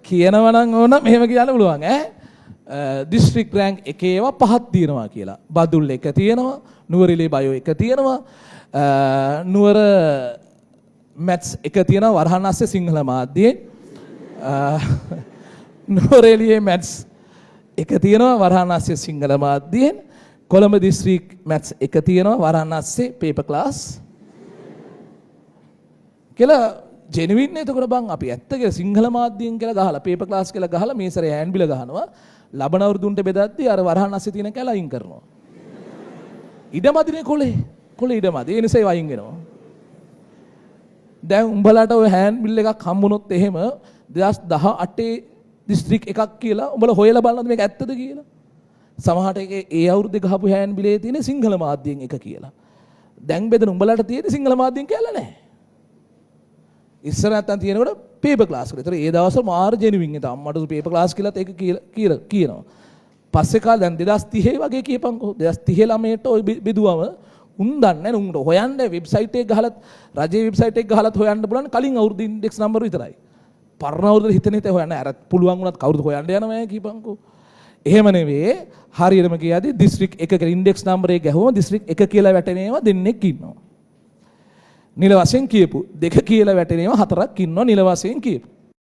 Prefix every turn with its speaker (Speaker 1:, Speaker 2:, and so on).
Speaker 1: කියනවා නම් ඕන මෙහෙම කියන්න පුළුවන් ඈ. දිස්ත්‍රික් රෑන්ක් එකේ ඒවා 5ක් තියෙනවා කියලා. බදුල්ල එක තියෙනවා, නුවරඑළිය බයෝ එක තියෙනවා, නුවර මැත්ස් එක තියෙනවා වරහන් අස්සේ සිංහල මාධ්‍යයෙන්. නුවරඑළියේ මැත්ස් එක තියෙනවා වරහන් අස්සේ සිංහල මාධ්‍යයෙන්. කොළඹ දිස්ත්‍රික් මැත්ස් එක තියෙනවා වරහන් අස්සේ පේපර් ක්ලාස්. කියලා ජෙනුවින් නේ. එතකොට බං අපි ඇත්ත කියලා සිංහල මාධ්‍යයෙන් කියලා ගහලා පේපර් ක්ලාස් කියලා ගහලා මේ සැරේ හෑන්ඩ් බිල ගහනවා. ලබන අවුරුදුන්ට බෙදද්දී අර වරහන් අස්සේ තියෙන කැල අයින් කරනවා. ඉඩමදිනේ කොලේ ඉඩමදි. ඒ නිසා වයින් වෙනවා. දැන් උඹලාට ඔය හෑන්ඩ් බිල් එකක් හම්බුනොත් එහෙම 2018 දිස්ත්‍රික් එකක් කියලා උඹලා හොයලා බලනද මේක ඇත්තද කියලා. සමහරට ඒ අවුරුද්දේ ගහපු හෑන්ඩ් බිලේ තියෙන සිංහල මාධ්‍යයෙන් එක කියලා. දැන් බෙදෙන උඹලාට තියෙන සිංහල මාධ්‍යයෙන් කියලා නැහැ. ඉස්සර නැත්තම් තියෙනකොට පේපර් ක්ලාස් වල. ඒතර ඒ දවස්වල මාර් ජෙනුවින් එක අම්මට පේපර් ක්ලාස් කියලාත් ඒක කියනවා. පස්සේ කාලේ දැන් 2030 වගේ කියපන්කෝ. 2030 ළමයට ඔය බෙදුවම උන් දන්නේ නැහැ. උන්ට හොයන්න වෙබ්සයිට් එක ගහලත් රජයේ වෙබ්සයිට් එක ගහලත් හොයන්න බලන්න කලින් අවුරුදු ඉන්ඩෙක්ස් නම්බර විතරයි. පරණ අවුරුද්ද හිතන හොයන්න අර පුළුවන් වුණත් කවුරුද හොයන්න යනවා කියපන්කෝ. එහෙම නෙවෙයි. හරියටම කියද්දි දිස්ත්‍රික් එකක ඉන්ඩෙක්ස් නම්බර එක ගැහුවම දිස්ත්‍රික් එක කියලා වැටෙන ඒවා දෙන්නෙක් ඉන්නවා. නිල වශයෙන් කියපු දෙක කියලා වැටෙන ඒවා හතරක් ඉන්නවා නිල වශයෙන් කියපු.